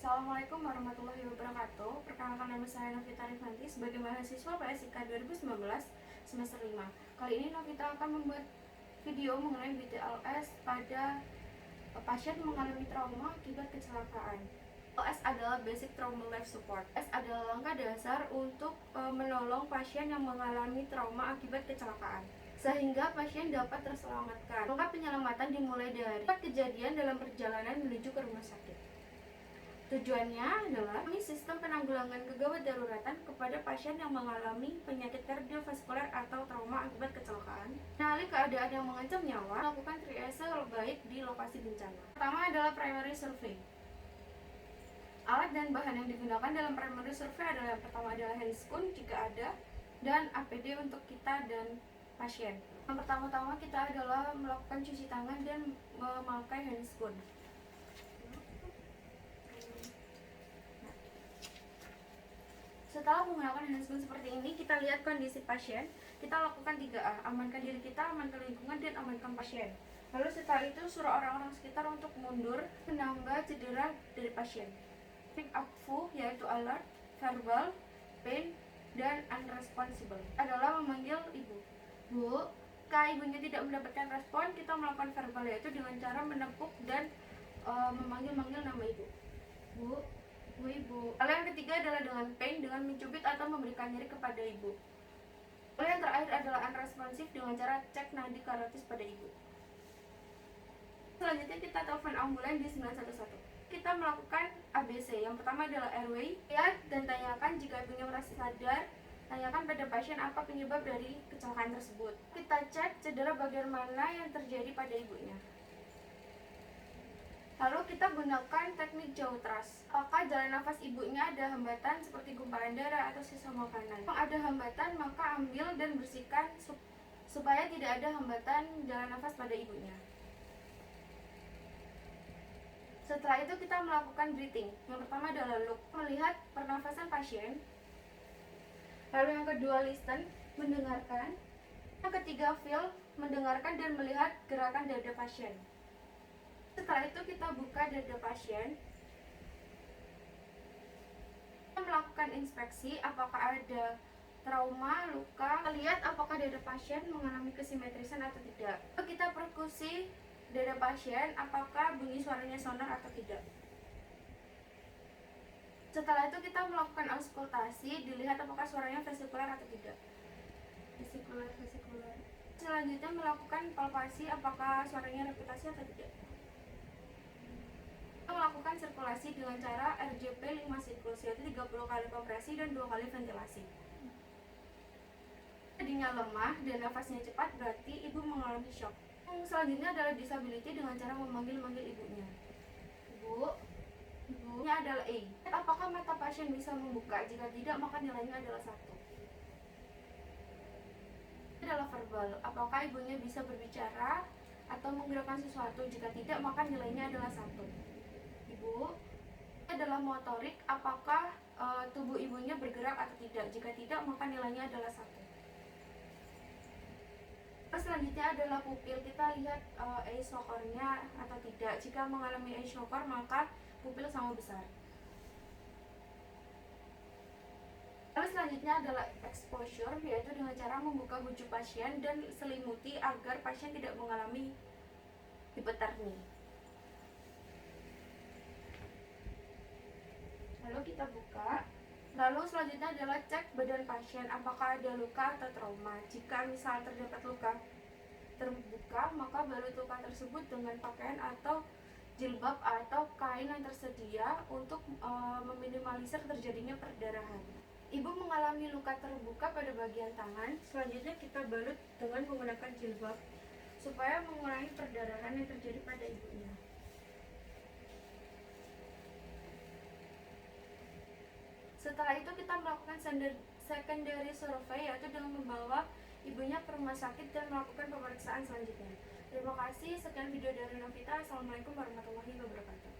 Assalamualaikum warahmatullahi wabarakatuh. Perkenalkan, nama saya Novita Rifanti sebagai mahasiswa PSIK 2019 semester 5. Kali ini Novita akan membuat video mengenai BTLS pada pasien mengalami trauma akibat kecelakaan. BTLS adalah Basic Trauma Life Support. BTLS adalah langkah dasar untuk menolong pasien yang mengalami trauma akibat kecelakaan, sehingga pasien dapat terselamatkan. Langkah penyelamatan dimulai dari kejadian dalam perjalanan menuju ke rumah sakit. Tujuannya adalah sistem penanggulangan kegawat daruratan kepada pasien yang mengalami penyakit kardiovaskuler atau trauma akibat kecelakaan. Mengenali keadaan yang mengancam nyawa, melakukan triase baik di lokasi bencana. Pertama adalah primary survey. Alat dan bahan yang digunakan dalam primary survey adalah yang pertama adalah handscoon jika ada, dan APD untuk kita dan pasien. Yang pertama-tama kita adalah melakukan cuci tangan dan memakai handscoon. Setelah menggunakan handscoon seperti ini, kita lihat kondisi pasien. Kita lakukan 3A, amankan diri kita, amankan lingkungan, dan amankan pasien. Lalu setelah itu suruh orang-orang sekitar untuk mundur, menambah cedera dari pasien. Pick up full, yaitu alert, verbal, pain, dan unresponsible adalah memanggil ibu. Bu, jika ibunya tidak mendapatkan respon, kita melakukan verbal, yaitu dengan cara menepuk dan memanggil-manggil nama ibu. Bu, ibu. Lalu yang ketiga adalah dengan pain, dengan mencubit atau memberikan nyeri kepada ibu. Lalu yang terakhir adalah unresponsive, dengan cara cek nadi karotis pada ibu. Selanjutnya kita telepon ambulan di 911. Kita melakukan ABC. Yang pertama adalah airway. Lihat dan tanyakan jika ibunya merasa sadar. Tanyakan pada pasien apa penyebab dari kecelakaan tersebut. Kita cek cedera bagian mana yang terjadi pada ibunya. Lalu kita gunakan teknik jaw thrust. Apakah jalan nafas ibunya ada hambatan seperti gumpalan darah atau sisa makanan? Kalau ada hambatan, maka ambil dan bersihkan supaya tidak ada hambatan jalan nafas pada ibunya. Setelah itu kita melakukan breathing. Yang pertama adalah look, melihat pernafasan pasien. Lalu yang kedua listen, mendengarkan. Yang ketiga feel, mendengarkan dan melihat gerakan dada pasien. Setelah itu kita buka dada pasien. Kita melakukan inspeksi apakah ada trauma, luka. Kita lihat apakah dada pasien mengalami kesimetrisan atau tidak. Kita perkusi dada pasien apakah bunyi suaranya sonar atau tidak. Setelah itu kita melakukan auskultasi, dilihat apakah suaranya vesikuler atau tidak. Vesikuler. Selanjutnya melakukan palpasi apakah suaranya reputasi atau tidak. Melakukan sirkulasi dengan cara RJP 5 siklus, yaitu 30 kali kompresi dan 2 kali ventilasi. Jadinya lemah dan nafasnya cepat, berarti ibu mengalami shock. Selanjutnya adalah disability dengan cara memanggil-manggil ibunya. Ibunya adalah A. Apakah mata pasien bisa membuka? Jika tidak, maka nilainya adalah 1. Ini adalah verbal. Apakah ibunya bisa berbicara atau menggerakkan sesuatu? Jika tidak, maka nilainya adalah 1. Ibu adalah motorik, apakah tubuh ibunya bergerak atau tidak. Jika tidak, maka nilainya adalah 1. Selanjutnya adalah pupil. Kita lihat eye shocker-nya atau tidak. Jika mengalami eye shocker, maka pupil sama besar. Lalu selanjutnya adalah exposure, yaitu dengan cara membuka baju pasien dan selimuti agar pasien tidak mengalami hipotermi. Lalu kita buka. Lalu selanjutnya adalah cek badan pasien apakah ada luka atau trauma. Jika misal terdapat luka terbuka, maka balut luka tersebut dengan pakaian atau jilbab atau kain yang tersedia untuk meminimalisir terjadinya perdarahan. Ibu mengalami luka terbuka pada bagian tangan. Selanjutnya kita balut dengan menggunakan jilbab supaya mengurangi perdarahan yang terjadi pada ibunya. Setelah itu kita melakukan secondary survey, yaitu dengan membawa ibunya ke rumah sakit dan melakukan pemeriksaan selanjutnya. Terima kasih, sekian video dari Novita. Assalamualaikum warahmatullahi wabarakatuh.